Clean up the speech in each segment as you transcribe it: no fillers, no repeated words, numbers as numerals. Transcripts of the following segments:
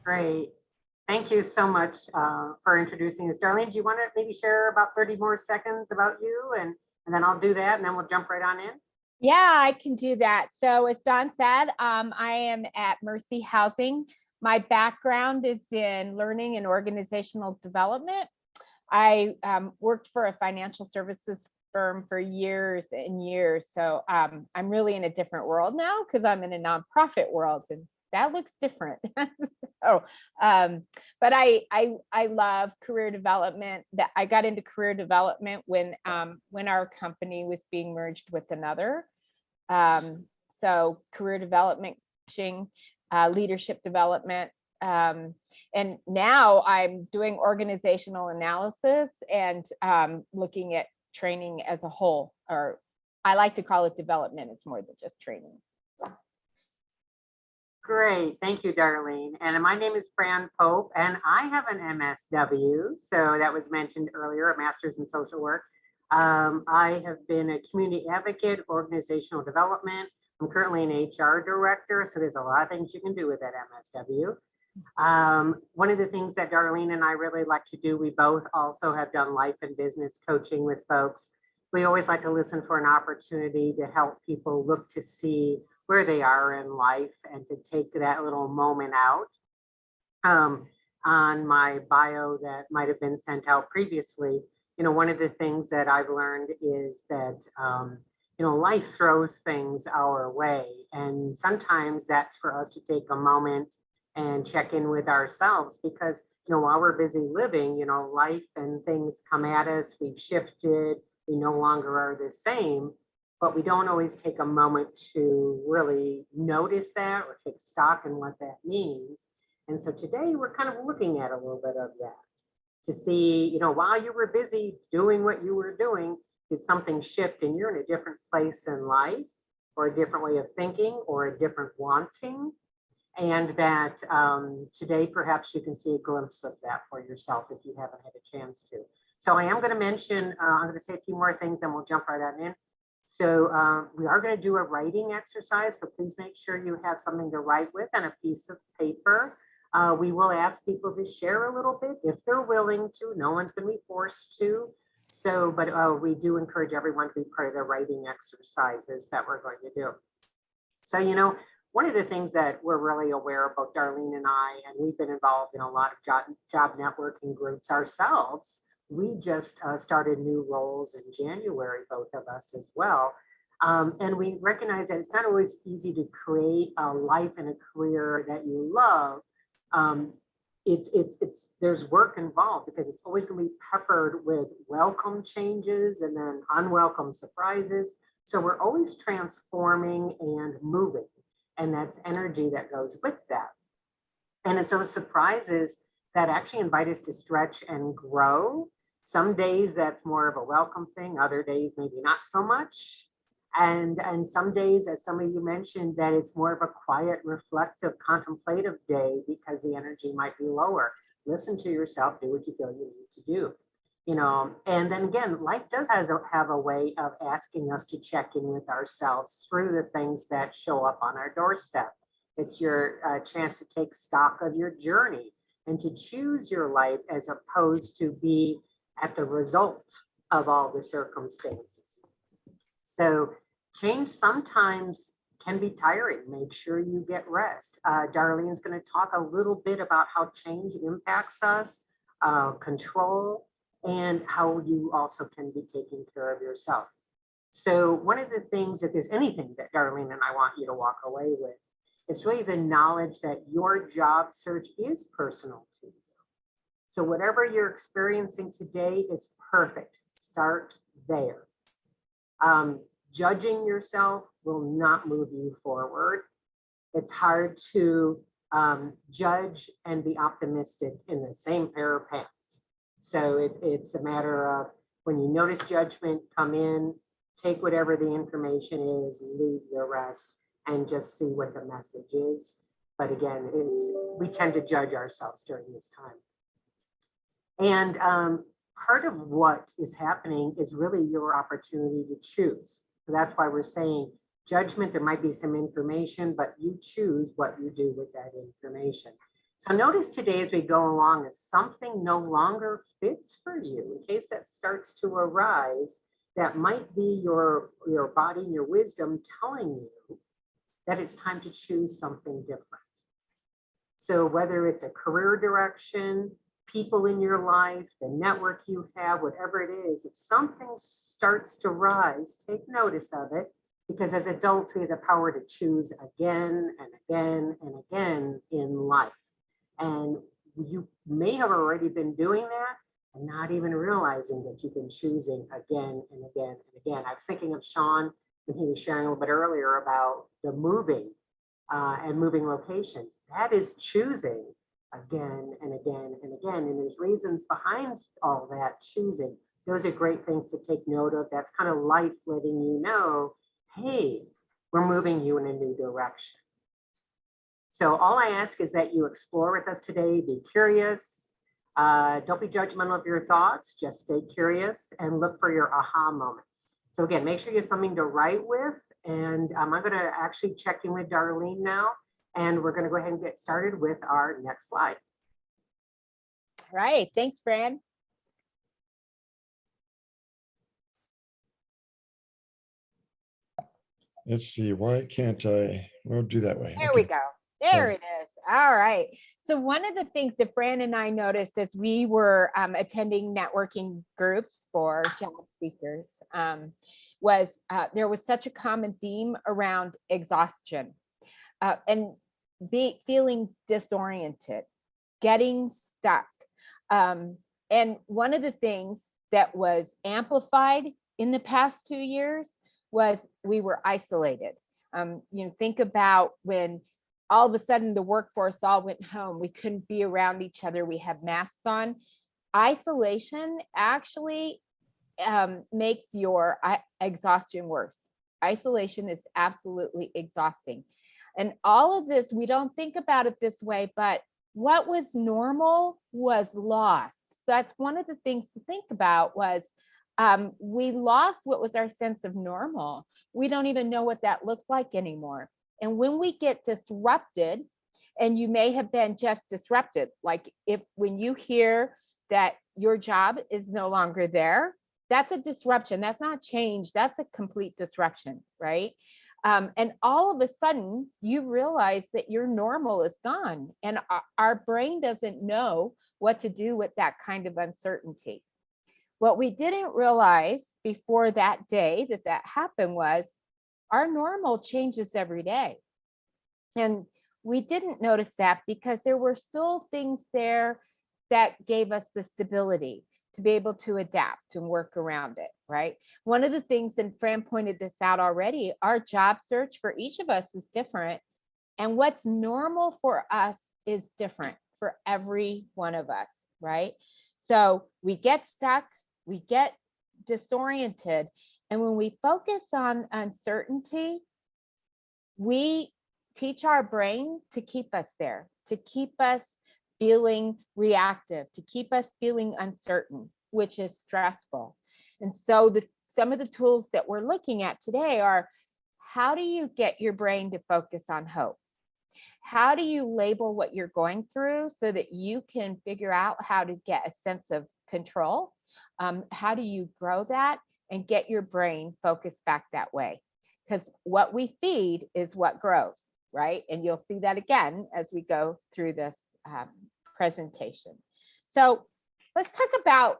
Great. Thank you so much for introducing us. Darlene, do you want to maybe share about 30 more seconds about you and then I'll do that and then we'll jump right on in? Yeah, I can do that. So as Dawn said, I am at Mercy Housing. My background is in learning and organizational development. I worked for a financial services firm for years and years. So I'm really in a different world now because I'm in a nonprofit world and that looks different. So, but I love career development. That I got into career development when our company was being merged with another. So career development, coaching, leadership development. And now I'm doing organizational analysis and looking at training as a whole, or I like to call it development. It's more than just training. Great. Thank you, Darlene. And my name is Fran Pope, and I have an MSW. So that was mentioned earlier, a master's in social work. I have been a community advocate, organizational development. I'm currently an HR director, so there's a lot of things you can do with that MSW. One of the things that Darlene and I really like to do, we both also have done life and business coaching with folks. We always like to listen for an opportunity to help people look to see where they are in life and to take that little moment out. On my bio that might have been sent out previously, one of the things that I've learned is that, life throws things our way. And sometimes that's for us to take a moment and check in with ourselves because, while we're busy living, life and things come at us, we've shifted, we no longer are the same, but we don't always take a moment to really notice that or take stock in what that means. And so today we're kind of looking at a little bit of that to see, while you were busy doing what you were doing, did something shift and you're in a different place in life or a different way of thinking or a different wanting? And that today perhaps you can see a glimpse of that for yourself if you haven't had a chance to. So I am going to mention, I'm going to say a few more things and we'll jump right on in. So we are going to do a writing exercise, so please make sure you have something to write with and a piece of paper. We will ask people to share a little bit if they're willing to. No one's going to be forced to. So, but we do encourage everyone to be part of the writing exercises that we're going to do. So, one of the things that we're really aware of, both Darlene and I, and we've been involved in a lot of job networking groups ourselves. We just started new roles in January, both of us as well. And we recognize that it's not always easy to create a life and a career that you love. There's work involved because it's always going to be peppered with welcome changes and then unwelcome surprises. So we're always transforming and moving, and that's energy that goes with that. And it's those surprises that actually invite us to stretch and grow. Some days that's more of a welcome thing, other days maybe not so much. And some days, as some of you mentioned, that it's more of a quiet, reflective, contemplative day because the energy might be lower. Listen to yourself, do what you feel you need to do. And then again, life does have a way of asking us to check in with ourselves through the things that show up on our doorstep. It's your chance to take stock of your journey and to choose your life as opposed to be at the result of all the circumstances. So change sometimes can be tiring. Make sure you get rest. Darlene's going to talk a little bit about how change impacts us, control, and how you also can be taking care of yourself. So one of the things, if there's anything that Darlene and I want you to walk away with, it's really the knowledge that your job search is personal to you. So whatever you're experiencing today is perfect. Start there. Judging yourself will not move you forward. It's hard to judge and be optimistic in the same pair of pants. So it's a matter of when you notice judgment come in, take whatever the information is, leave the rest, and just see what the message is. But again, we tend to judge ourselves during this time. And part of what is happening is really your opportunity to choose. So that's why we're saying judgment, there might be some information, but you choose what you do with that information. So notice today as we go along, if something no longer fits for you, in case that starts to arise, that might be your body and your wisdom telling you that it's time to choose something different. So whether it's a career direction, people in your life, the network you have, whatever it is, if something starts to rise, take notice of it, because as adults, we have the power to choose again and again and again in life. And you may have already been doing that and not even realizing that you've been choosing again and again and again. I was thinking of Sean when he was sharing a little bit earlier about the moving and moving locations. That is choosing again and again and again. And there's reasons behind all that choosing. Those are great things to take note of. That's kind of life letting you know, hey, we're moving you in a new direction. So all I ask is that you explore with us today, be curious. Don't be judgmental of your thoughts, just stay curious and look for your aha moments. So again, make sure you have something to write with. And I'm going to actually check in with Darlene now, and we're going to go ahead and get started with our next slide. All right, thanks, Fran. Let's see, why can't I? We'll do that way. There Okay. we go. There it is. All right. So one of the things that Fran and I noticed as we were attending networking groups for job seekers was there was such a common theme around exhaustion and feeling disoriented, getting stuck. And one of the things that was amplified in the past 2 years was we were isolated. Think about when all of a sudden the workforce all went home. We couldn't be around each other. We have masks on. Isolation actually makes your exhaustion worse. Isolation is absolutely exhausting. And all of this, we don't think about it this way, but what was normal was lost. So that's one of the things to think about was we lost what was our sense of normal. We don't even know what that looks like anymore. And when we get disrupted, and you may have been just disrupted, like when you hear that your job is no longer there, that's a disruption. That's not change. That's a complete disruption, right? And all of a sudden, you realize that your normal is gone. And our brain doesn't know what to do with that kind of uncertainty. What we didn't realize before that day that happened was our normal changes every day. And we didn't notice that because there were still things there that gave us the stability to be able to adapt and work around it, right? One of the things, and Fran pointed this out already, our job search for each of us is different. And what's normal for us is different for every one of us, right? So we get stuck, we get disoriented. And when we focus on uncertainty, we teach our brain to keep us there, to keep us feeling reactive, to keep us feeling uncertain, which is stressful. And so some of the tools that we're looking at today are, how do you get your brain to focus on hope? How do you label what you're going through so that you can figure out how to get a sense of control? How do you grow that and get your brain focused back that way? Because what we feed is what grows, right? And you'll see that again as we go through this presentation. So let's talk about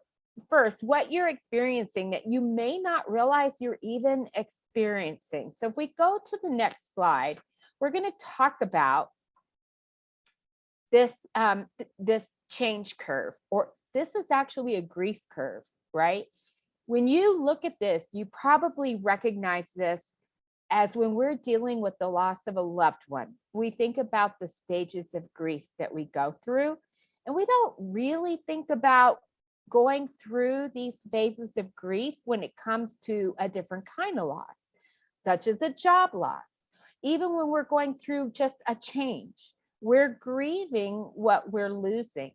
first what you're experiencing that you may not realize you're even experiencing. So if we go to the next slide, we're going to talk about this this change curve, or this is actually a grief curve, right? When you look at this, you probably recognize this as when we're dealing with the loss of a loved one. We think about the stages of grief that we go through, and we don't really think about going through these phases of grief when it comes to a different kind of loss, such as a job loss. Even when we're going through just a change, we're grieving what we're losing.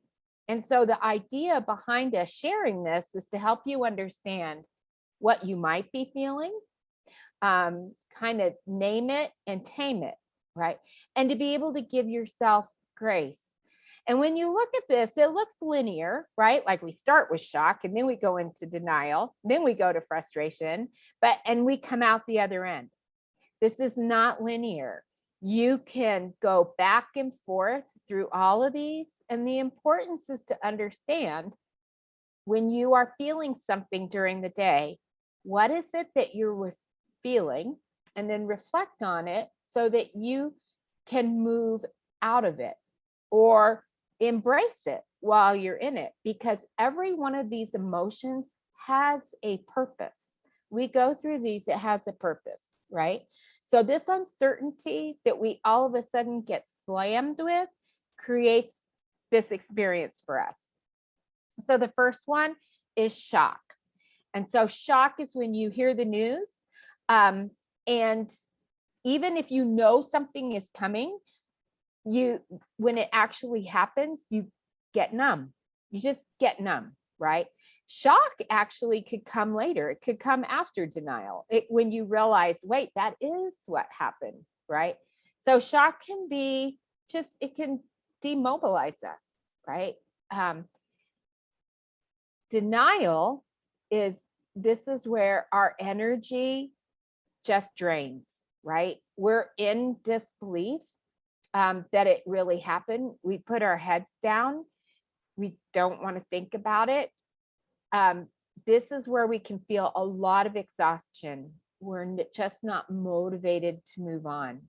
And so the idea behind us sharing this is to help you understand what you might be feeling, kind of name it and tame it, right? And to be able to give yourself grace. And when you look at this, it looks linear, right? Like we start with shock and then we go into denial, then we go to frustration, and we come out the other end. This is not linear. You can go back and forth through all of these. And the importance is to understand when you are feeling something during the day, what is it that you're feeling? And then reflect on it so that you can move out of it or embrace it while you're in it, because every one of these emotions has a purpose. We go through these, it has a purpose, right? So this uncertainty that we all of a sudden get slammed with creates this experience for us. So the first one is shock. And so shock is when you hear the news, and even if you know something is coming, when it actually happens, you get numb. You just get numb, right? Shock actually could come later. It could come after denial. When you realize, wait, that is what happened, right? So shock can be it can demobilize us, right? Denial this is where our energy just drains, right? We're in disbelief that it really happened. We put our heads down. We don't want to think about it. This is where we can feel a lot of exhaustion. We're just not motivated to move on.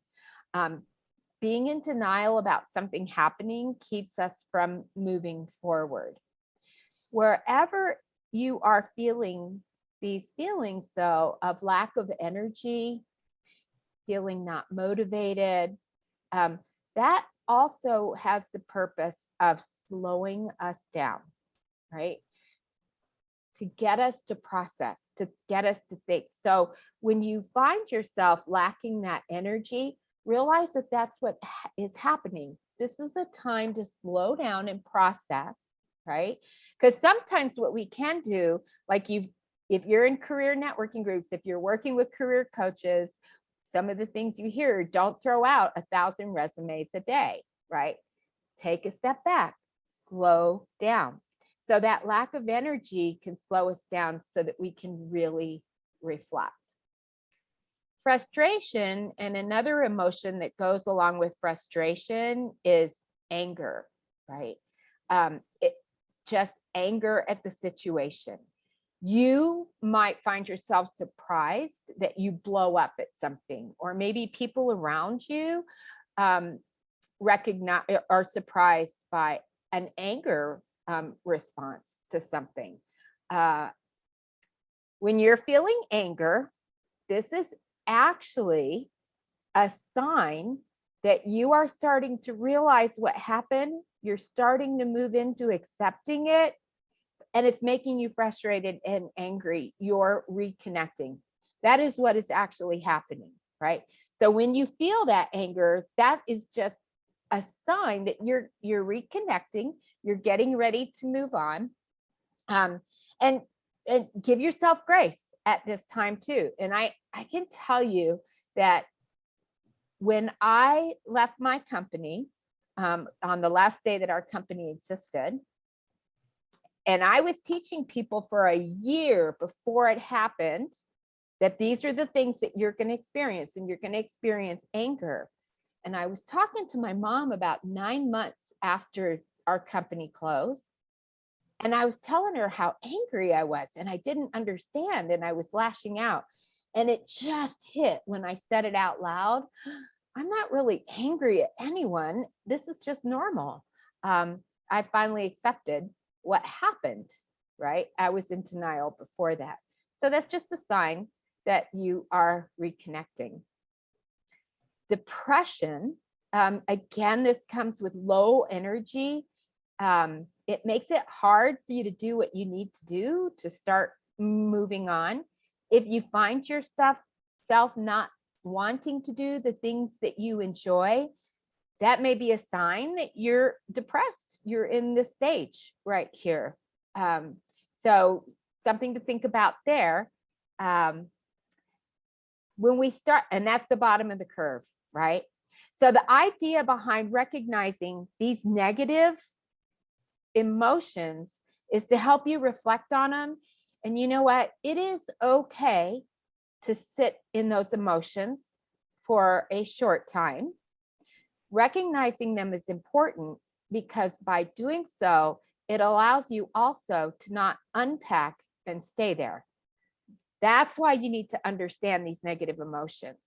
Being in denial about something happening keeps us from moving forward. Wherever you are feeling these feelings, though, of lack of energy, feeling not motivated, that also has the purpose of slowing us down, right? To get us to process, to get us to think. So when you find yourself lacking that energy, realize that that's what is happening. This is a time to slow down and process, right? Because sometimes what we can do, like if you're in career networking groups, if you're working with career coaches, some of the things you hear, don't throw out 1,000 resumes a day, right? Take a step back, slow down. So that lack of energy can slow us down so that we can really reflect. Frustration, and another emotion that goes along with frustration, is anger, right? It's just anger at the situation. You might find yourself surprised that you blow up at something, or maybe people around you recognize or are surprised by an anger response to something. When you're feeling anger, this is actually a sign that you are starting to realize what happened. You're starting to move into accepting it, and it's making you frustrated and angry. You're reconnecting. That is what is actually happening, right? So when you feel that anger, that is just a sign that you're reconnecting, you're getting ready to move on, and give yourself grace at this time too. And I can tell you that when I left my company on the last day that our company existed, and I was teaching people for a year before it happened that these are the things that you're going to experience, and you're going to experience anger. And I was talking to my mom about 9 months after our company closed. And I was telling her how angry I was, and I didn't understand, and I was lashing out. And it just hit when I said it out loud. I'm not really angry at anyone. This is just normal. I finally accepted what happened, right? I was in denial before that. So that's just a sign that you are reconnecting. Depression, again, this comes with low energy. It makes it hard for you to do what you need to do to start moving on. If you find yourself not wanting to do the things that you enjoy, that may be a sign that you're depressed. You're in this stage right here. So something to think about there. When we start, and that's the bottom of the curve, right? So the idea behind recognizing these negative emotions is to help you reflect on them. And you know what? It is okay to sit in those emotions for a short time. Recognizing them is important because by doing so, it allows you also to not unpack and stay there. That's why you need to understand these negative emotions.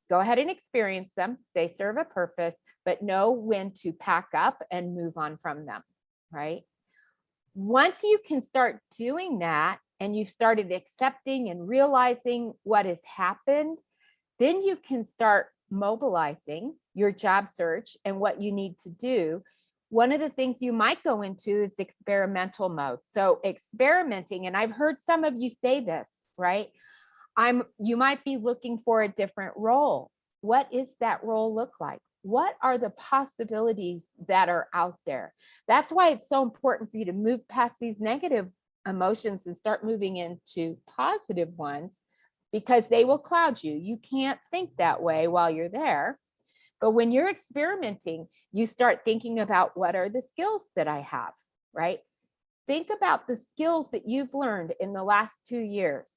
Go ahead and experience them. They serve a purpose, but know when to pack up and move on from them, right? Once you can start doing that and you've started accepting and realizing what has happened, then you can start mobilizing your job search and what you need to do. One of the things you might go into is experimental mode. So experimenting, and I've heard some of you say this, right? You might be looking for a different role. What is that role look like? What are the possibilities that are out there? That's why it's so important for you to move past these negative emotions and start moving into positive ones, because they will cloud you. You can't think that way while you're there. But when you're experimenting, you start thinking about, what are the skills that I have, right? Think about the skills that you've learned in the last 2 years.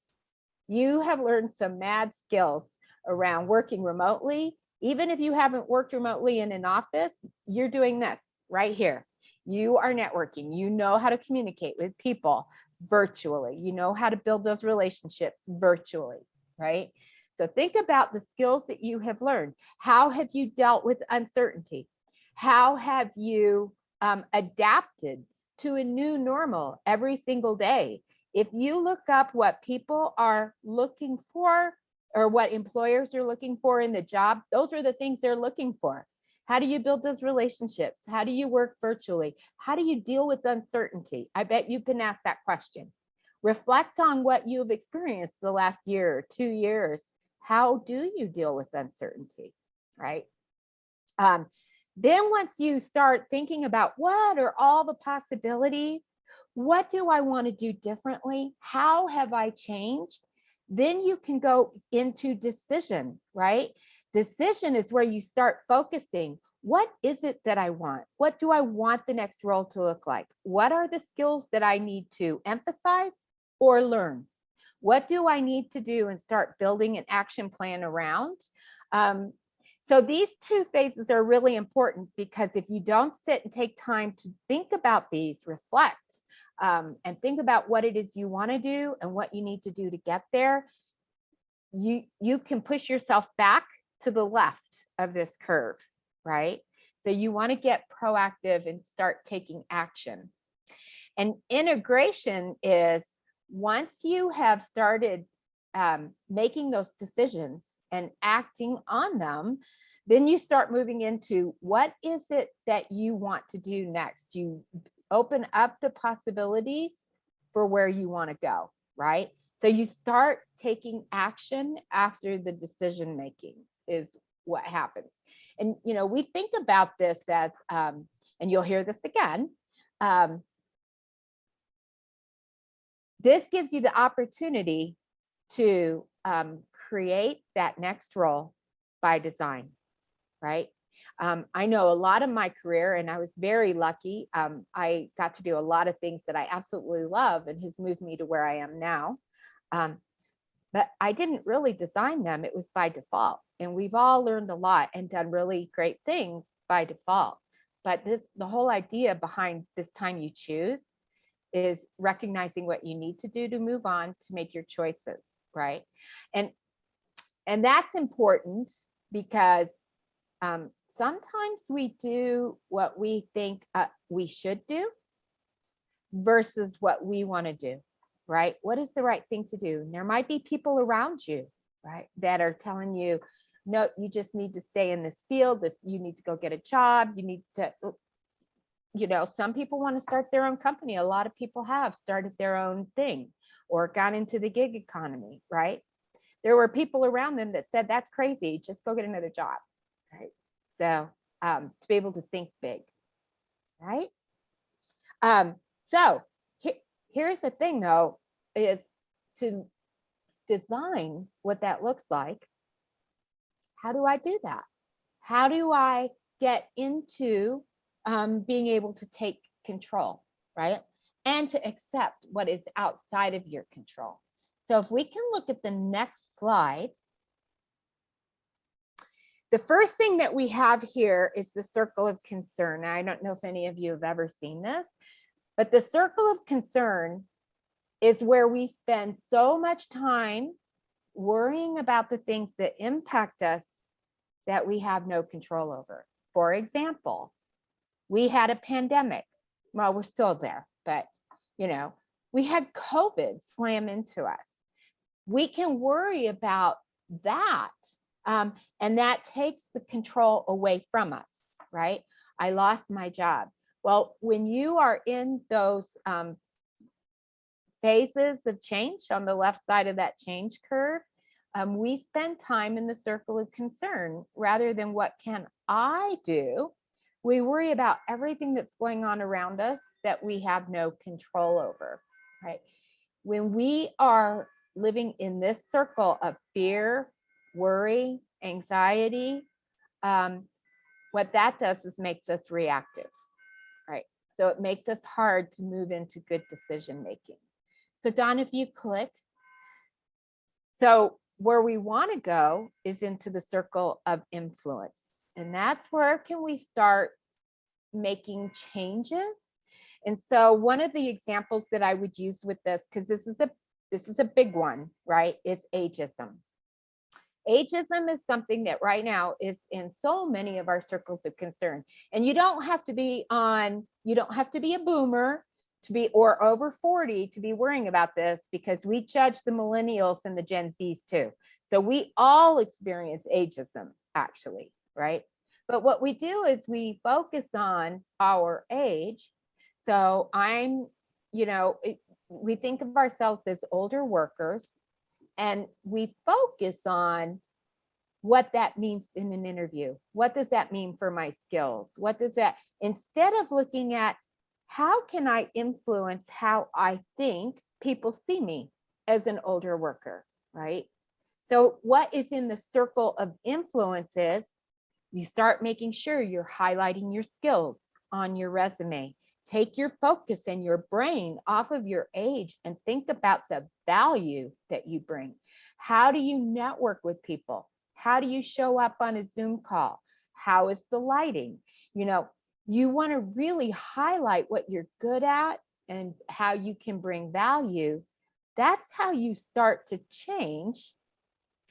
You have learned some mad skills around working remotely. Even if you haven't worked remotely in an office, you're doing this right here. You are networking. You know how to communicate with people virtually. You know how to build those relationships virtually, right? So think about the skills that you have learned. How have you dealt with uncertainty? How have you adapted to a new normal every single day? If you look up what people are looking for, or what employers are looking for in the job, those are the things they're looking for. How do you build those relationships? How do you work virtually? How do you deal with uncertainty? I bet you've been asked that question. Reflect on what you've experienced the last year or 2 years. How do you deal with uncertainty, right? Then once you start thinking about, what are all the possibilities? What do I want to do differently? How have I changed? Then you can go into decision, right? Decision is where you start focusing. What is it that I want? What do I want the next role to look like? What are the skills that I need to emphasize or learn? What do I need to do, and start building an action plan around? So these 2 phases are really important, because if you don't sit and take time to think about these, reflect, and think about what it is you want to do and what you need to do to get there, you can push yourself back to the left of this curve, right? So you want to get proactive and start taking action. And integration is, once you have started making those decisions and acting on them, then you start moving into, what is it that you want to do next? You open up the possibilities for where you want to go, right? So you start taking action after the decision making is what happens. And, you know, we think about this as, and you'll hear this again, this gives you the opportunity to create that next role by design, right? I know a lot of my career, and I was very lucky. I got to do a lot of things that I absolutely love and has moved me to where I am now. But I didn't really design them. It was by default. And we've all learned a lot and done really great things by default. But the whole idea behind this time you choose is recognizing what you need to do to move on, to make your choices, right? And that's important, because sometimes we do what we think we should do versus what we want to do, right? What is the right thing to do? And there might be people around you, right, that are telling you, no, you just need to stay in this field. You need to go get a job. You need to, you know, some people want to start their own company. A lot of people have started their own thing or gone into the gig economy, right? There were people around them that said, that's crazy, just go get another job, right? So to be able to think big, right? So here's the thing though, is to design what that looks like. How do I do that? How do I get into being able to take control, right? And to accept what is outside of your control. So if we can look at the next slide, the first thing that we have here is the circle of concern. Now, I don't know if any of you have ever seen this, but the circle of concern is where we spend so much time worrying about the things that impact us that we have no control over. For example, we had a pandemic. Well, we're still there, but we had COVID slam into us. We can worry about that. And that takes the control away from us, right? I lost my job. Well, when you are in those phases of change on the left side of that change curve, we spend time in the circle of concern rather than what can I do. We worry about everything that's going on around us that we have no control over, right? When we are living in this circle of fear, worry, anxiety, what that does is makes us reactive, right? So it makes us hard to move into good decision making. So Don, if you click, so where we want to go is into the circle of influence. And that's where can we start making changes. And so one of the examples that I would use with this, because this is a big one, right, is ageism. Ageism is something that right now is in so many of our circles of concern. And you don't have to be a boomer to be or over 40 to be worrying about this, because we judge the millennials and the Gen Zs too. So we all experience ageism actually, right? But what we do is we focus on our age. So we think of ourselves as older workers, and we focus on what that means in an interview. What does that mean for my skills? What does that, instead of looking at how can I influence how I think people see me as an older worker, right? So what is in the circle of influence is you start making sure you're highlighting your skills on your resume. Take your focus and your brain off of your age and think about the value that you bring. How do you network with people? How do you show up on a Zoom call? How is the lighting? You want to really highlight what you're good at and how you can bring value. That's how you start to change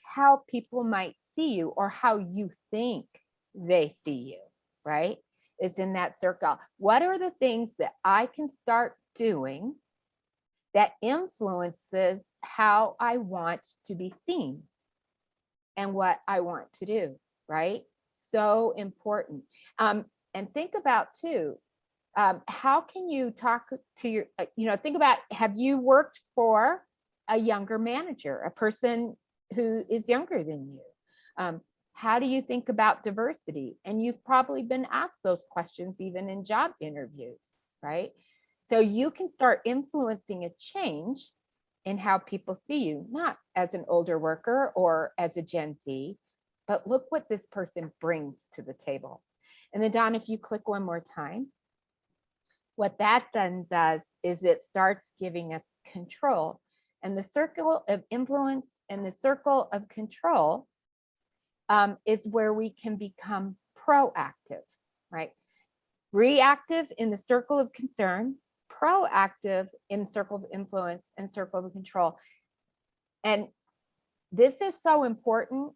how people might see you or how you think they see you, right? Is in that circle. What are the things that I can start doing that influences how I want to be seen and what I want to do, right? So important. And think about too, how can you talk to your, think about, have you worked for a younger manager, a person who is younger than you? How do you think about diversity? And you've probably been asked those questions even in job interviews, right? So you can start influencing a change in how people see you, not as an older worker or as a Gen Z, but look what this person brings to the table. And then Don, if you click one more time, what that then does is it starts giving us control. And the circle of influence and the circle of control is where we can become proactive, right? Reactive in the circle of concern, proactive in circle of influence and circle of control. And this is so important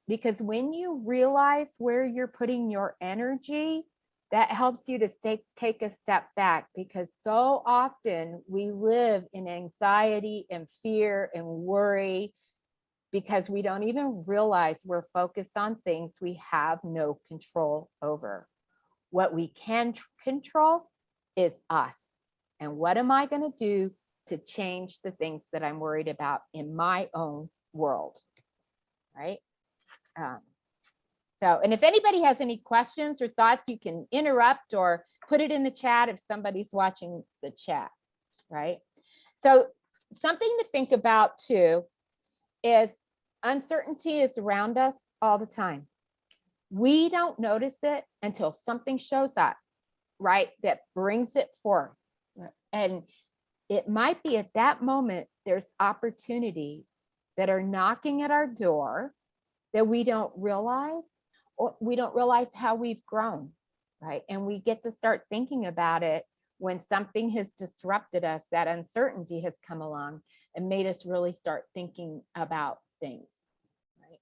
because when you realize where you're putting your energy, that helps you to take a step back, because so often we live in anxiety and fear and worry because we don't even realize we're focused on things we have no control over. What we can control is us. And what am I going to do to change the things that I'm worried about in my own world, right? And if anybody has any questions or thoughts, you can interrupt or put it in the chat if somebody's watching the chat, right? So something to think about too is uncertainty is around us all the time. We don't notice it until something shows up, right? That brings it forth. And it might be at that moment, there's opportunities that are knocking at our door that we don't realize, or we don't realize how we've grown, right? And we get to start thinking about it when something has disrupted us, that uncertainty has come along and made us really start thinking about things, right?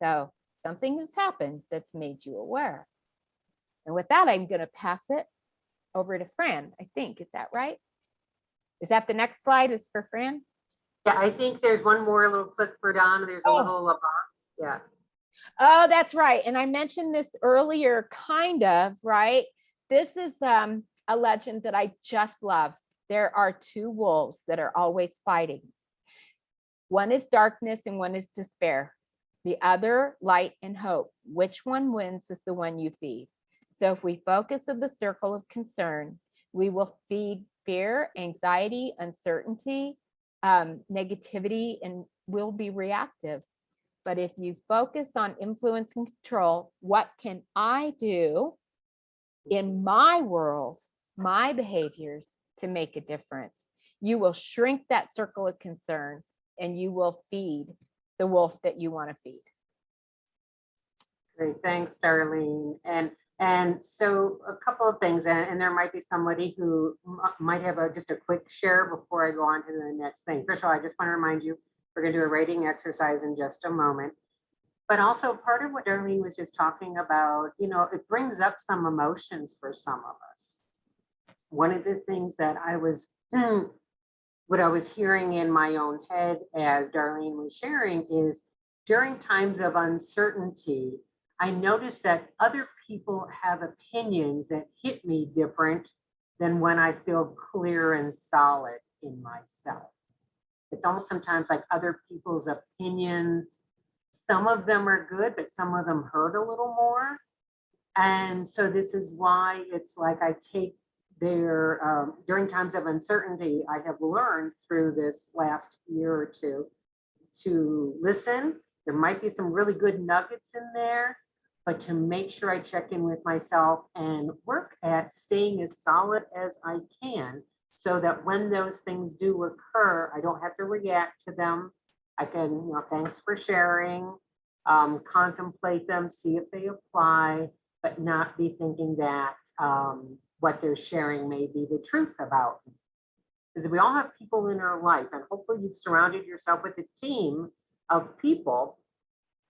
So something has happened that's made you aware. And with that, I'm going to pass it over to Fran, I think. Is that right? Is that the next slide is for Fran? Yeah, I think there's one more little click for Don. There's a little box. Yeah. Oh, that's right. And I mentioned this earlier, kind of, right? This is a legend that I just love. There are two wolves that are always fighting. One is darkness and one is despair. The other, light and hope. Which one wins is the one you feed. So if we focus on the circle of concern, we will feed fear, anxiety, uncertainty, negativity, and we'll be reactive. But if you focus on influence and control, what can I do in my world, my behaviors to make a difference? You will shrink that circle of concern and you will feed the wolf that you want to feed. Great, thanks, Darlene. And so a couple of things, and there might be somebody who might have just a quick share before I go on to the next thing. First of all, I just want to remind you, we're going to do a writing exercise in just a moment. But also part of what Darlene was just talking about, you know, it brings up some emotions for some of us. One of the things that I was, what I was hearing in my own head as Darlene was sharing is during times of uncertainty, I noticed that other people have opinions that hit me different than when I feel clear and solid in myself. It's almost sometimes like other people's opinions. Some of them are good, but some of them hurt a little more. And so this is why it's like I take their, during times of uncertainty, I have learned through this last year or two to listen. There might be some really good nuggets in there, but to make sure I check in with myself and work at staying as solid as I can so that when those things do occur, I don't have to react to them. I can, you know, thanks for sharing, contemplate them, see if they apply, but not be thinking that what they're sharing may be the truth about me. Because we all have people in our life, and hopefully you've surrounded yourself with a team of people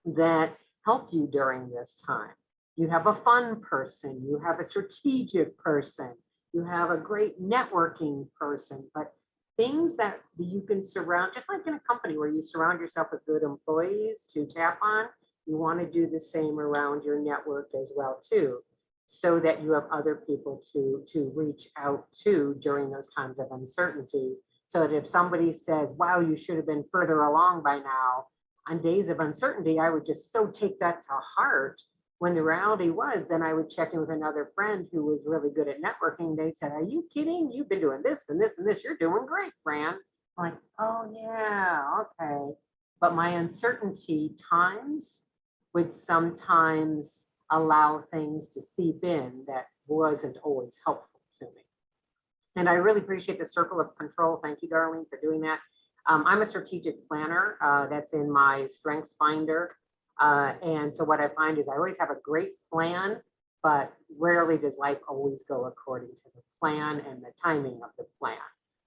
that help you during this time. You have a fun person, you have a strategic person, you have a great networking person, but things that you can surround, just like in a company where you surround yourself with good employees to tap on, you want to do the same around your network as well too, so that you have other people to reach out to during those times of uncertainty. So that if somebody says, wow, you should have been further along by now, on days of uncertainty, I would just so take that to heart. When the reality was, then I would check in with another friend who was really good at networking. They said, are you kidding? You've been doing this and this and this. You're doing great, Fran. I'm like, oh yeah, okay. But my uncertainty times would sometimes allow things to seep in that wasn't always helpful to me. And I really appreciate the circle of control. Thank you, Darlene, for doing that. I'm a strategic planner. That's in my strengths finder. And so what I find is I always have a great plan, but rarely does life always go according to the plan and the timing of the plan.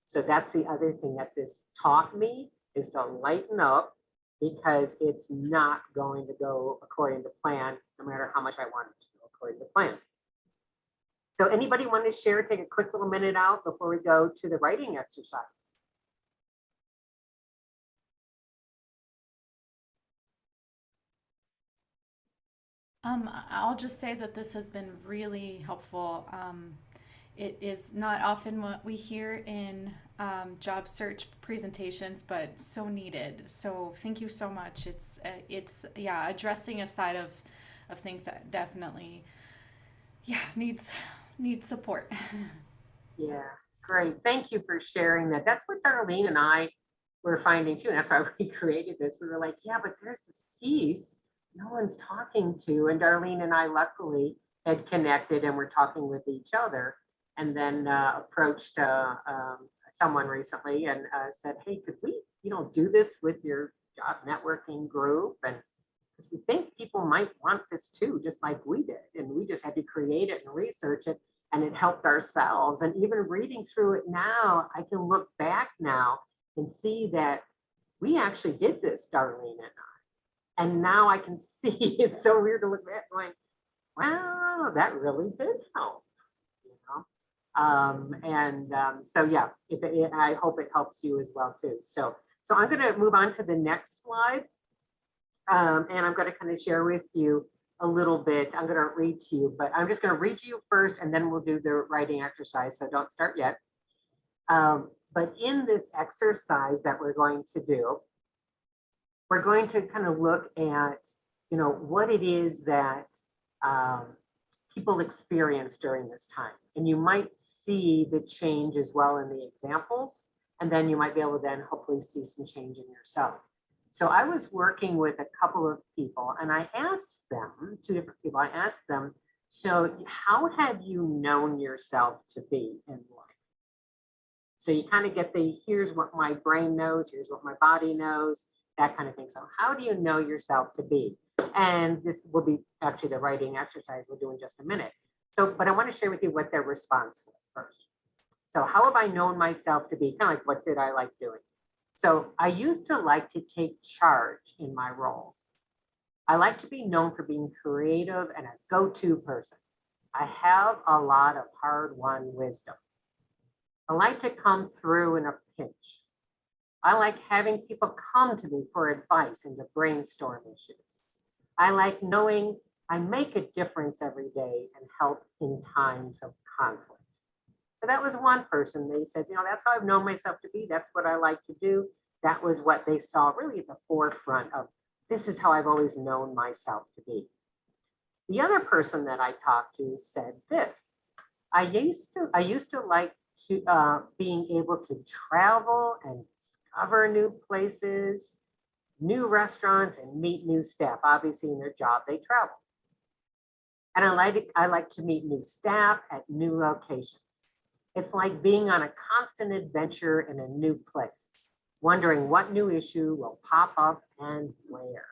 So that's the other thing that this taught me, is to lighten up, because it's not going to go according to plan, no matter how much I want it to go according to plan. So anybody want to share, take a quick little minute out before we go to the writing exercise? I'll just say that this has been really helpful. It is not often what we hear in job search presentations, but so needed. So thank you so much. It's yeah, addressing a side of things that definitely, yeah, needs support. Yeah, great. Thank you for sharing that. That's what Darlene and I were finding too. And that's why we created this. We were like, yeah, but there's this piece no one's talking to. And Darlene and I luckily had connected and were talking with each other, and then approached someone recently and said, hey, could we, do this with your job networking group? And because we think people might want this too, just like we did. And we just had to create it and research it, and it helped ourselves. And even reading through it now, I can look back now and see that we actually did this, Darlene and I. And now I can see, it's so weird to look back going, wow, that really did help, you know? So yeah, I hope it helps you as well too. So I'm gonna move on to the next slide. And I'm gonna kind of share with you a little bit. I'm gonna read to you, but I'm just gonna read to you first, and then we'll do the writing exercise, so don't start yet. But in this exercise that we're going to do, we're going to kind of look at, what it is that people experience during this time. And you might see the change as well in the examples, and then you might be able to then hopefully see some change in yourself. So I was working with a couple of people, and I asked them, two different people, I asked them, so how have you known yourself to be in life? So you kind of get here's what my brain knows, here's what my body knows, that kind of thing. So how do you know yourself to be? And this will be actually the writing exercise we'll do in just a minute. So, but I want to share with you what their response was first. So how have I known myself to be? Kind of like, what did I like doing? So I used to like to take charge in my roles. I like to be known for being creative and a go-to person. I have a lot of hard-won wisdom. I like to come through in a pinch. I like having people come to me for advice and to brainstorm issues. I like knowing I make a difference every day and help in times of conflict. So that was one person. They said, that's how I've known myself to be. That's what I like to do. That was what they saw really at the forefront of, this is how I've always known myself to be. The other person that I talked to said this, I used to like to being able to travel and discover new places, new restaurants, and meet new staff. Obviously in their job, they travel. And I like to meet new staff at new locations. It's like being on a constant adventure in a new place, wondering what new issue will pop up and where.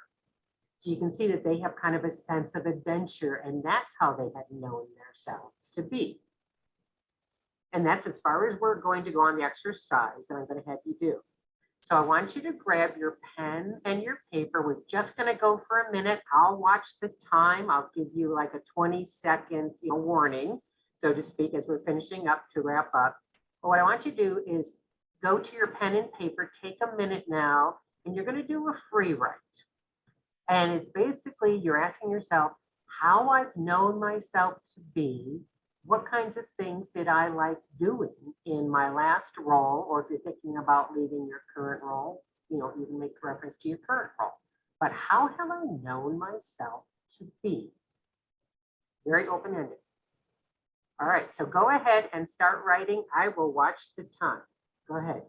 So you can see that they have kind of a sense of adventure, and that's how they have known themselves to be. And that's as far as we're going to go on the exercise that I'm going to have you do. So I want you to grab your pen and your paper. We're just going to go for a minute. I'll watch the time. I'll give you like a 20-second warning, so to speak, as we're finishing up to wrap up. But what I want you to do is go to your pen and paper, take a minute now, and you're going to do a free write. And it's basically you're asking yourself how I've known myself to be. What kinds of things did I like doing in my last role? Or if you're thinking about leaving your current role, you can make reference to your current role. But how have I known myself to be? Very open-ended. All right, so go ahead and start writing. I will watch the time. Go ahead.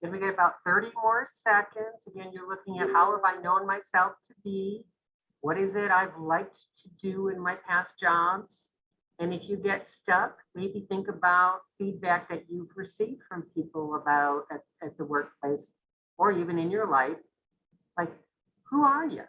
Then we get about 30 more seconds. Again, you're looking at how have I known myself to be. What is it I've liked to do in my past jobs? And if you get stuck, maybe think about feedback that you've received from people about at the workplace or even in your life. Like, who are you?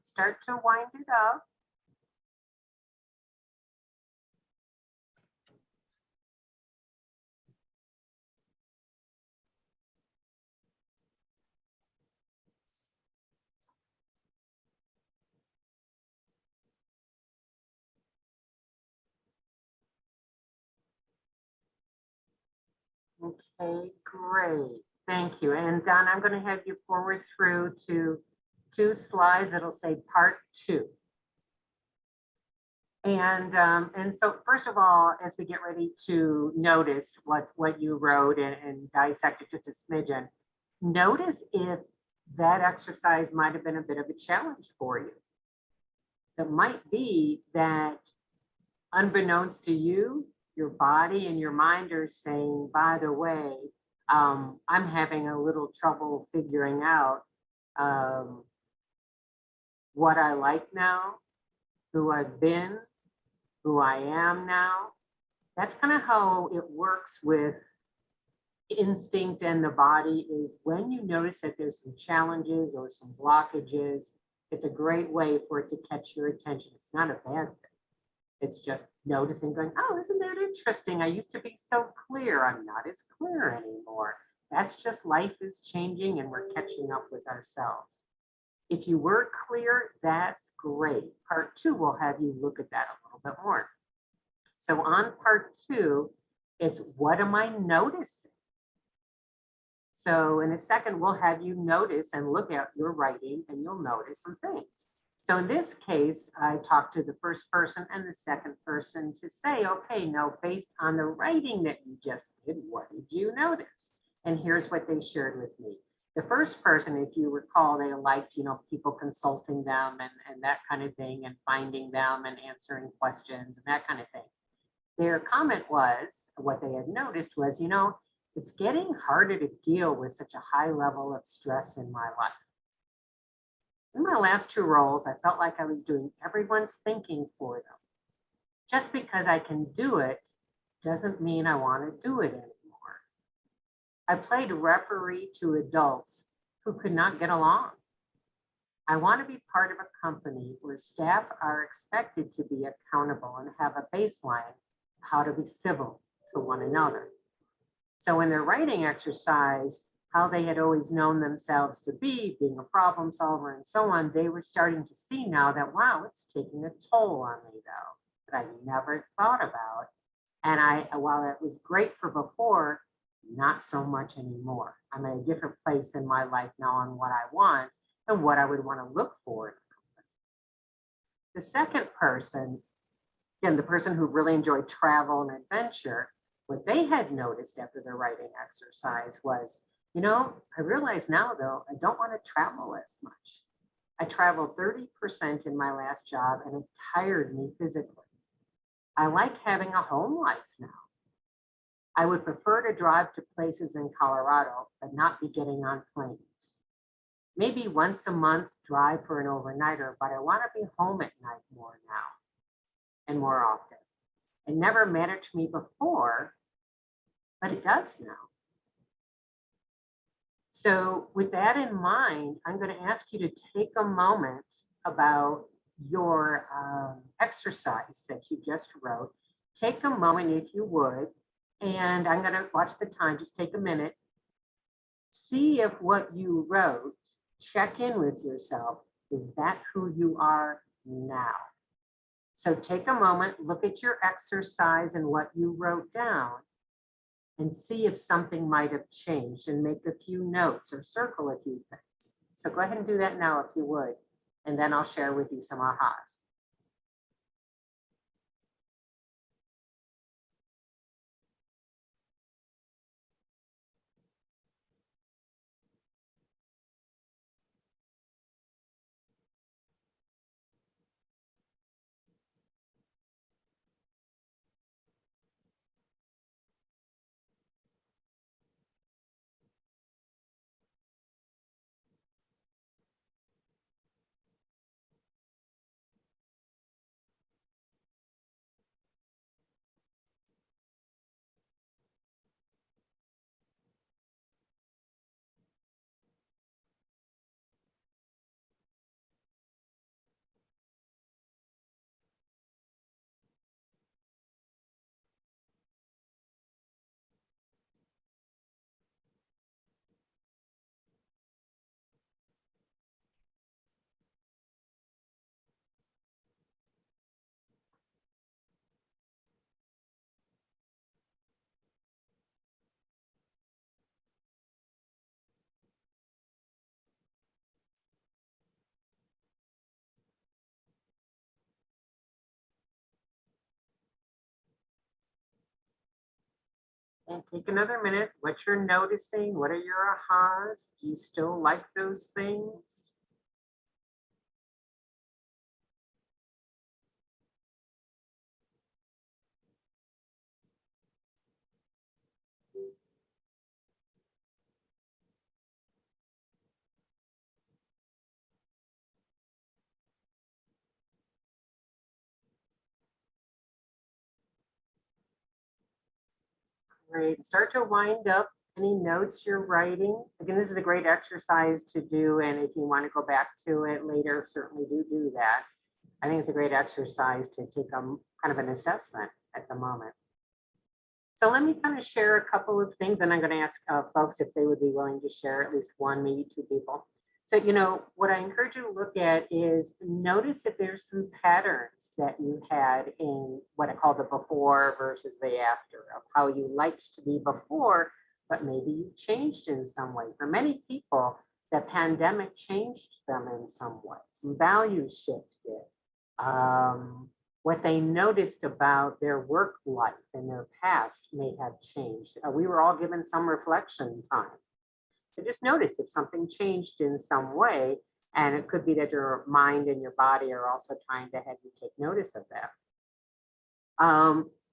Start to wind it up. Okay, great. Thank you. And Don, I'm going to have you forward through to 2 slides. It'll say part 2. And so first of all, as we get ready to notice what you wrote and dissect it just a smidgen, notice if that exercise might have been a bit of a challenge for you. It might be that unbeknownst to you, your body and your mind are saying, by the way, I'm having a little trouble figuring out what I like now, who I've been, who I am now. That's kind of how it works with instinct and the body, is when you notice that there's some challenges or some blockages, it's a great way for it to catch your attention. It's not a bad thing. It's just noticing, going, oh, isn't that interesting? I used to be so clear. I'm not as clear anymore. That's just life is changing and we're catching up with ourselves. If you were clear, that's great. Part 2 will have you look at that a little bit more. So on part 2, it's what am I noticing? So in a second, we'll have you notice and look at your writing and you'll notice some things. So in this case, I talked to the first person and the second person to say, okay, now based on the writing that you just did, what did you notice? And here's what they shared with me. The first person, if you recall, they liked, people consulting them and that kind of thing, and finding them and answering questions and that kind of thing. Their comment was, what they had noticed was, it's getting harder to deal with such a high level of stress in my life. In my last 2 roles, I felt like I was doing everyone's thinking for them. Just because I can do it doesn't mean I want to do it anymore. I played referee to adults who could not get along. I want to be part of a company where staff are expected to be accountable and have a baseline of how to be civil to one another. So in their writing exercise, how they had always known themselves to be, being a problem solver and so on, they were starting to see now that, wow, it's taking a toll on me though, that I never thought about. And while it was great for before, not so much anymore. I'm at a different place in my life now on what I want and what I would want to look for in a company. The second person, and the person who really enjoyed travel and adventure, what they had noticed after their writing exercise was, I realize now though, I don't want to travel as much. I traveled 30% in my last job and it tired me physically. I like having a home life now. I would prefer to drive to places in Colorado, but not be getting on planes. Maybe once a month drive for an overnighter, but I want to be home at night more now and more often. It never mattered to me before, but it does now. So with that in mind, I'm going to ask you to take a moment about your exercise that you just wrote. Take a moment if you would, and I'm going to watch the time, just take a minute. See if what you wrote, check in with yourself. Is that who you are now? So take a moment, look at your exercise and what you wrote down, and see if something might have changed, and make a few notes or circle a few things. So go ahead and do that now if you would. and then I'll share with you some ahas. And take another minute. What you're noticing, what are your ahas? Do you still like those things? Great. Start to wind up any notes you're writing. Again, this is a great exercise to do, and if you want to go back to it later, certainly do that. I think it's a great exercise to take a kind of an assessment at the moment. So let me kind of share a couple of things, and I'm going to ask folks if they would be willing to share, at least one, maybe two people. So, you know, what I encourage you to look at is notice if there's some patterns that you had in what I call the before versus the after, of how you liked to be before, but maybe you changed in some way. For many people, the pandemic changed them in some way. Some values shifted. What they noticed about their work life and their past may have changed. We were all given some reflection time. So just notice if something changed in some way, and it could be that your mind and your body are also trying to have you take notice of that.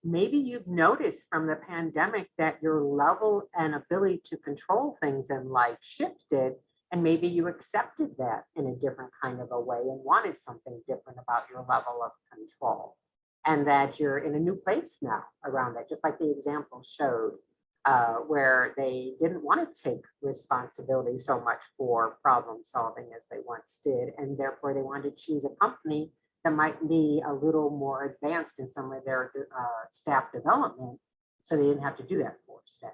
Maybe you've noticed from the pandemic that your level and ability to control things in life shifted, and maybe you accepted that in a different kind of a way and wanted something different about your level of control, and that you're in a new place now around that, just like the example showed. Where they didn't want to take responsibility so much for problem solving as they once did, and therefore they wanted to choose a company that might be a little more advanced in some of their staff development, so they didn't have to do that for staff.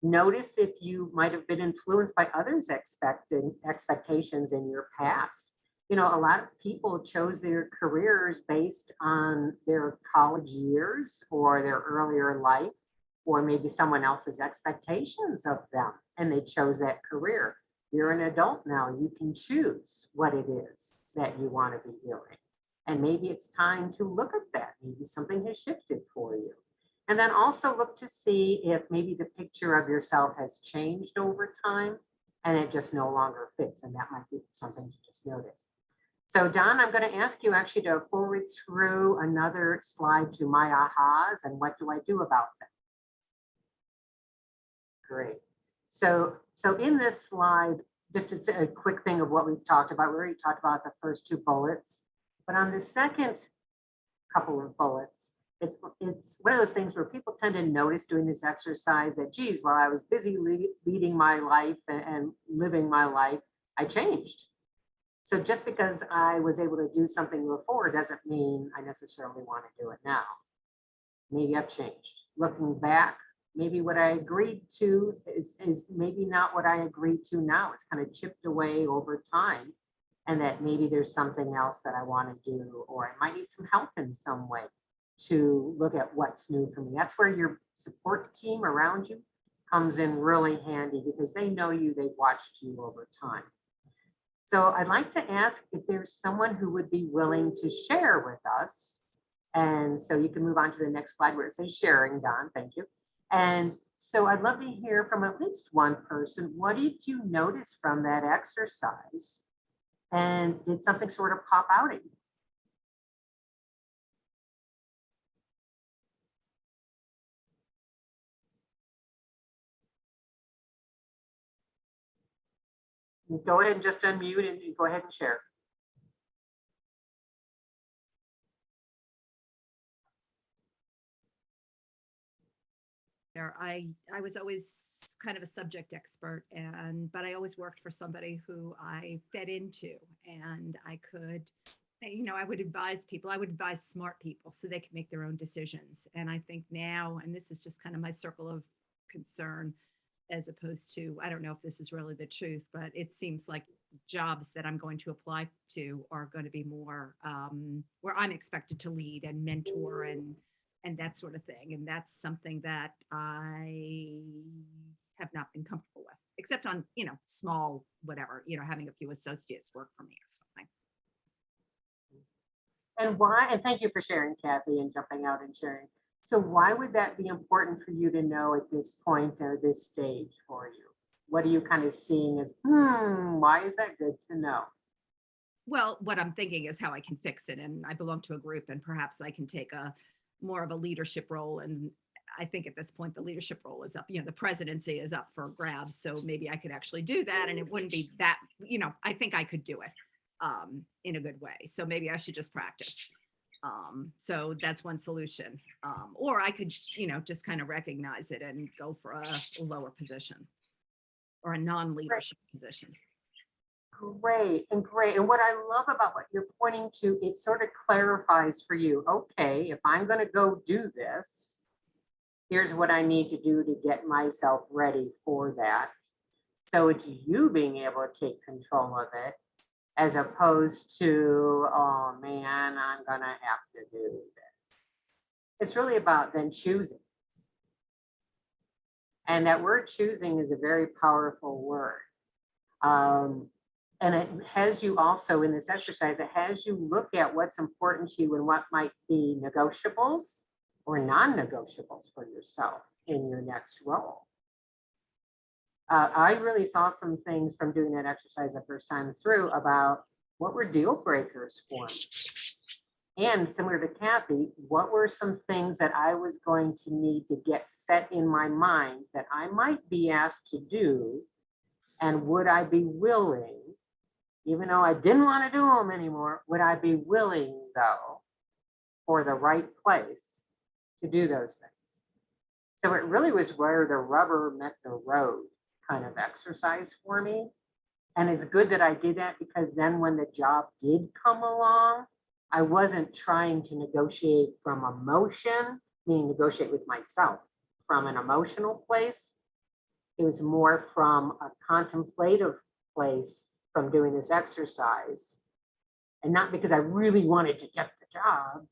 Notice if you might have been influenced by others' expectations in your past. You know, a lot of people chose their careers based on their college years or their earlier life, or maybe someone else's expectations of them, and they chose that career. You're an adult now, you can choose what it is that you want to be doing. And maybe it's time to look at that. Maybe something has shifted for you. And then also look to see if maybe the picture of yourself has changed over time and it just no longer fits. And that might be something to just notice. So Don, I'm going to ask you actually to forward through another slide to my ahas and what do I do about them. Great. So in this slide, just a quick thing of what we've talked about. We already talked about the first two bullets, but on the second couple of bullets, it's one of those things where people tend to notice doing this exercise that, geez, while I was busy leading my life and living my life, I changed. So just because I was able to do something before doesn't mean I necessarily want to do it now. Maybe I've changed. Looking back, maybe what I agreed to is maybe not what I agreed to now. It's kind of chipped away over time, and that maybe there's something else that I want to do, or I might need some help in some way to look at what's new for me. That's where your support team around you comes in really handy, because they know you, they've watched you over time. So I'd like to ask if there's someone who would be willing to share with us. And so you can move on to the next slide where it says sharing, Don, thank you. And so I'd love to hear from at least one person. What did you notice from that exercise? And did something sort of pop out at you? Go ahead and just unmute and go ahead and share. I was always kind of a subject expert, but I always worked for somebody who I fed into, and I could, I would advise people. I would advise smart people so they could make their own decisions. And I think now, and this is just kind of my circle of concern, as opposed to, I don't know if this is really the truth, but it seems like jobs that I'm going to apply to are going to be more where I'm expected to lead and mentor and that sort of thing. And that's something that I have not been comfortable with, except on, small, whatever, having a few associates work for me or something. And why, and thank you for sharing, Kathy, and jumping out and sharing. So why would that be important for you to know at this point or this stage for you? What are you kind of seeing as, why is that good to know? Well, what I'm thinking is how I can fix it. And I belong to a group, and perhaps I can take more of a leadership role. And I think at this point, the leadership role is up, the presidency is up for grabs. So maybe I could actually do that. And it wouldn't be that, I think I could do it in a good way. So maybe I should just practice. So that's one solution. Or I could, just kind of recognize it and go for a lower position or a non-leadership position. Great. And what I love about what you're pointing to, it sort of clarifies for you, okay, if I'm going to go do this, here's what I need to do to get myself ready for that. So it's you being able to take control of it, as opposed to, oh man, I'm going to have to do this. It's really about then choosing. And that word choosing is a very powerful word. And it has you also in this exercise, it has you look at what's important to you and what might be negotiables or non-negotiables for yourself in your next role. I really saw some things from doing that exercise the first time through about what were deal breakers for me. And similar to Kathy, what were some things that I was going to need to get set in my mind that I might be asked to do, and would I be willing, even though I didn't want to do them anymore, would I be willing, though, for the right place to do those things? So it really was where the rubber met the road kind of exercise for me. And it's good that I did that, because then when the job did come along, I wasn't trying to negotiate from emotion, meaning negotiate with myself from an emotional place. It was more from a contemplative place from doing this exercise, and not because I really wanted to get the job.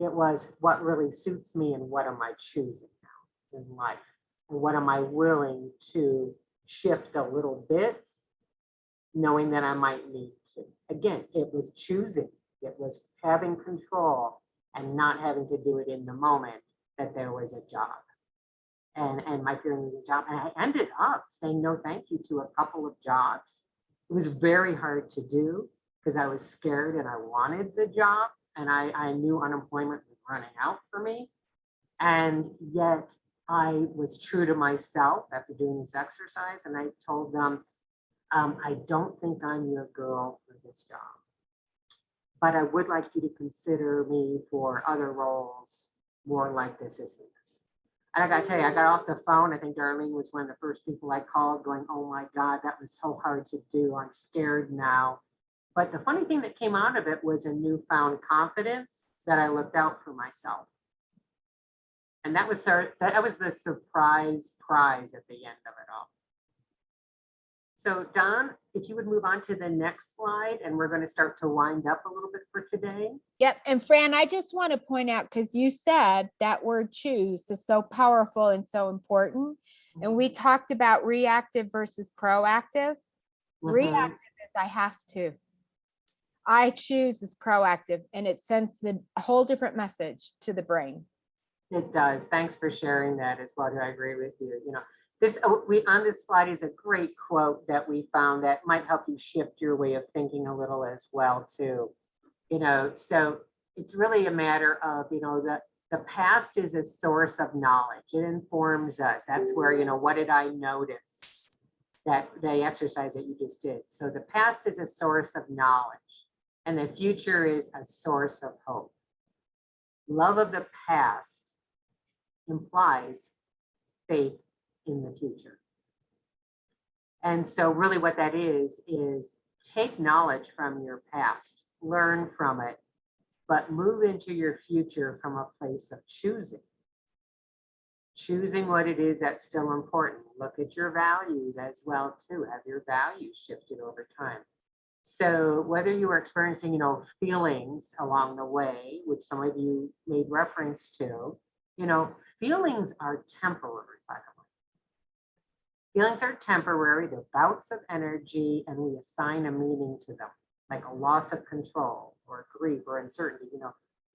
It was what really suits me and what am I choosing now in life, and what am I willing to shift a little bit, knowing that I might need to. Again, it was choosing. It was having control and not having to do it in the moment that there was a job. And my feeling was a job. And I ended up saying no thank you to a couple of jobs. It was very hard to do because I was scared and I wanted the job. And I knew unemployment was running out for me. And yet I was true to myself after doing this exercise. And I told them, I don't think I'm your girl for this job, but I would like you to consider me for other roles more like this, isn't this? And I gotta tell you, I got off the phone. I think Darlene was one of the first people I called going, oh my God, that was so hard to do. I'm scared now. But the funny thing that came out of it was a newfound confidence that I looked out for myself. And that was the surprise prize at the end of it all. So Don, if you would move on to the next slide, and we're going to start to wind up a little bit for today. Yep. And Fran, I just want to point out, because you said that word choose is so powerful and so important. And we talked about reactive versus proactive. Reactive is I have to. I choose is proactive, and it sends a whole different message to the brain. It does. Thanks for sharing that as well. I agree with you. This we on this slide is a great quote that we found that might help you shift your way of thinking a little as well too. So it's really a matter of, the past is a source of knowledge. It informs us. That's where, what did I notice? That the exercise that you just did. So the past is a source of knowledge, and the future is a source of hope. Love of the past implies faith in the future. And so really what that is take knowledge from your past, learn from it, but move into your future from a place of choosing what it is that's still important. Look at your values as well too. Have your values shifted over time? So whether you are experiencing, feelings along the way, which some of you made reference to, feelings are temporary, by the way. Feelings are temporary. They're bouts of energy, and we assign a meaning to them, like a loss of control or grief or uncertainty.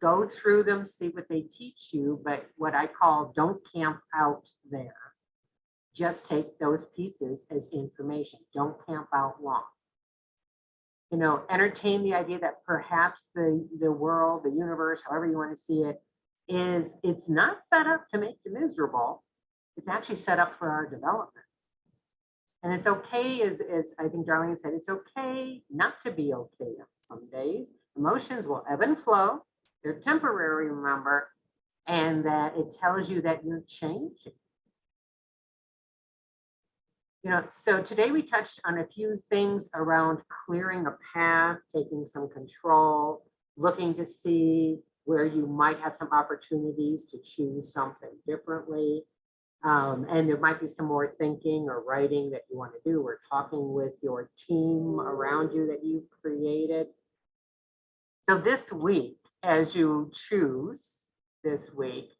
Go through them, see what they teach you, but what I call don't camp out there. Just take those pieces as information. Don't camp out long. Entertain the idea that perhaps the world, the universe, however you want to see it, it's not set up to make you miserable. It's actually set up for our development. And it's okay, as I think Darlene said, it's okay not to be okay on some days. Emotions will ebb and flow. They're temporary, remember, and that it tells you that you're changing. So today we touched on a few things around clearing a path, taking some control, looking to see where you might have some opportunities to choose something differently. And there might be some more thinking or writing that you want to do, or talking with your team around you that you've created. So this week, as you choose this week,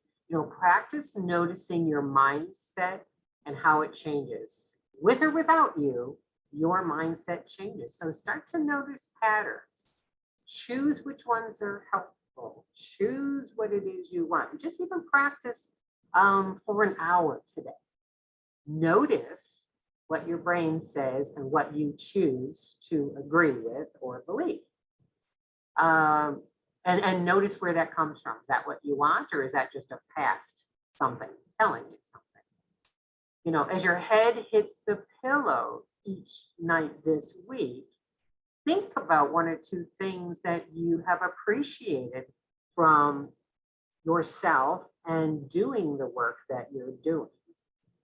practice noticing your mindset and how it changes. With or without you, your mindset changes. So start to notice patterns. Choose which ones are helpful. Choose what it is you want. Just even practice for an hour today. Notice what your brain says and what you choose to agree with or believe. And notice where that comes from. Is that what you want, or is that just a past something telling you something? As your head hits the pillow each night this week, think about one or two things that you have appreciated from yourself and doing the work that you're doing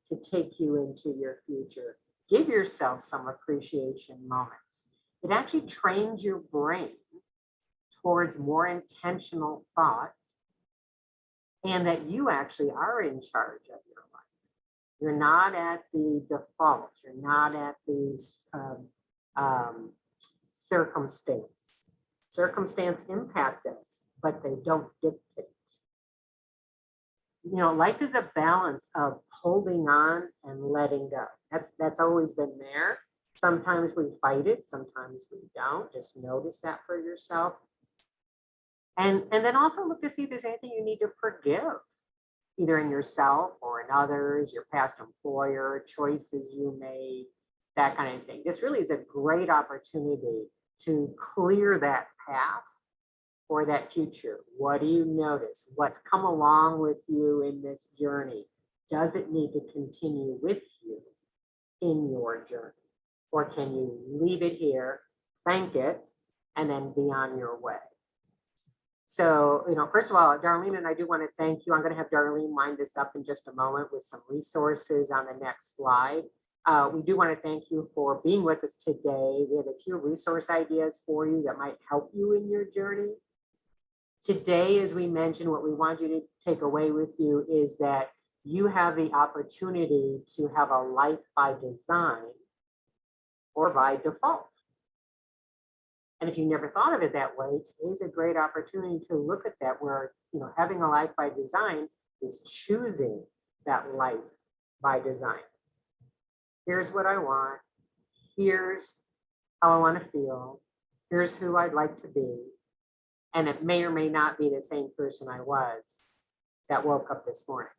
to take you into your future. Give yourself some appreciation moments. It actually trains your brain towards more intentional thought, and that you actually are in charge of your life. You're not at the default. You're not at the circumstance. Circumstance impact us, but they don't dictate. Life is a balance of holding on and letting go. That's always been there. Sometimes we fight it, sometimes we don't. Just notice that for yourself. And then also look to see if there's anything you need to forgive, either in yourself or in others, your past employer, choices you made, that kind of thing. This really is a great opportunity to clear that path for that future. What do you notice? What's come along with you in this journey? Does it need to continue with you in your journey? Or can you leave it here, thank it, and then be on your way? So, first of all, Darlene and I do want to thank you. I'm going to have Darlene wind this up in just a moment with some resources on the next slide. We do want to thank you for being with us today. We have a few resource ideas for you that might help you in your journey. Today, as we mentioned, what we want you to take away with you is that you have the opportunity to have a life by design or by default. And if you never thought of it that way, today's a great opportunity to look at that, where having a life by design is choosing that life by design. Here's what I want. Here's how I want to feel. Here's who I'd like to be. And it may or may not be the same person I was that woke up this morning.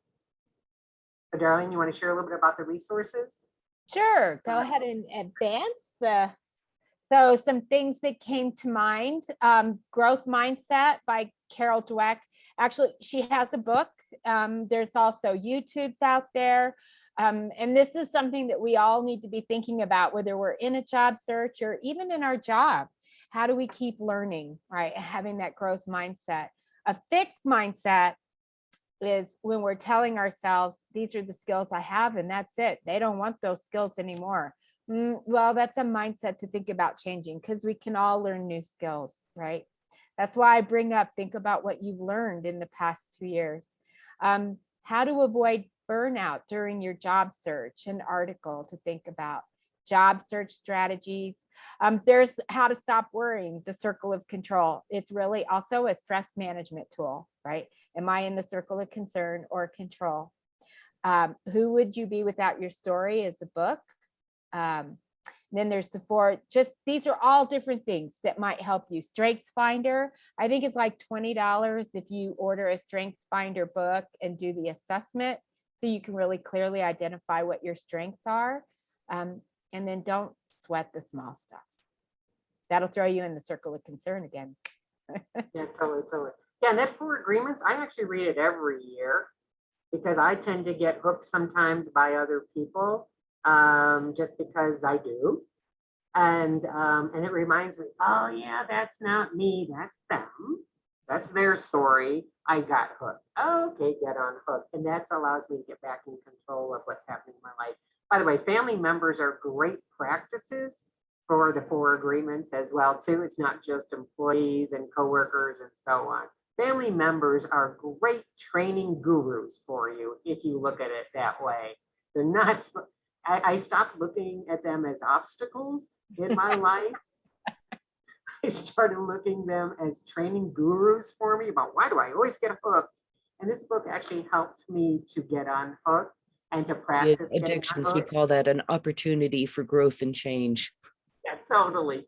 So Darlene, you want to share a little bit about the resources? Sure, go ahead and advance the. So some things that came to mind, Growth Mindset by Carol Dweck. Actually, she has a book. There's also YouTubes out there. And this is something that we all need to be thinking about, whether we're in a job search or even in our job. How do we keep learning, right? Having that growth mindset. A fixed mindset is when we're telling ourselves, these are the skills I have and that's it. They don't want those skills anymore. Well, that's a mindset to think about changing, because we can all learn new skills, right? That's why I bring up, think about what you've learned in the past 2 years. How to avoid burnout during your job search, an article to think about. Job search strategies. There's how to stop worrying, the circle of control. It's really also a stress management tool, right? Am I in the circle of concern or control? Who would you be without your story is a book. Then there's the 4, just these are all different things that might help you. Strengths Finder, I think it's like $20 if you order a Strengths Finder book and do the assessment, so you can really clearly identify what your strengths are. And then don't sweat the small stuff. That'll throw you in the circle of concern again. Yeah, totally. Yeah, and that 4 agreements, I actually read it every year because I tend to get hooked sometimes by other people, just because I do. And it reminds me, oh yeah, that's not me, that's them. That's their story. I got hooked. Okay, get unhooked. And that allows me to get back in control of what's happening in my life. By the way, family members are great practices for the 4 agreements as well too. It's not just employees and coworkers and so on. Family members are great training gurus for you if you look at it that way. They're not, I stopped looking at them as obstacles in my life. I started looking them as training gurus for me about why do I always get hooked? And this book actually helped me to get unhooked and to practice getting Addictions, we unhooked. call that an opportunity for growth and change. Yeah, totally.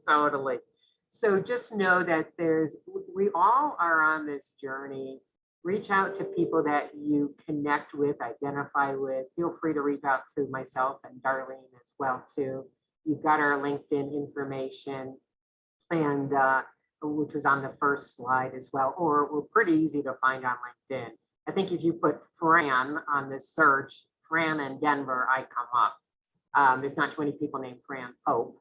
So just know that we all are on this journey. Reach out to people that you connect with, identify with. Feel free to reach out to myself and Darlene as well too. You've got our LinkedIn information, and which was on the first slide as well, or we're pretty easy to find on LinkedIn. I think if you put Fran on the search, Fran in Denver, I come up. There's not too many people named Fran Pope,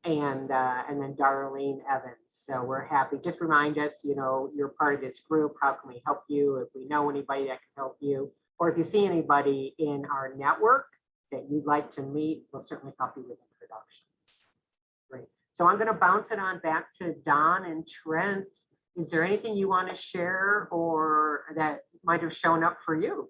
and then Darlene Evans. So we're happy. Just remind us, you're part of this group. How can we help you? If we know anybody that can help you, or if you see anybody in our network that you'd like to meet, we'll certainly help you with introductions. Great. So I'm going to bounce it on back to Don and Trent. Is there anything you want to share or that might have shown up for you?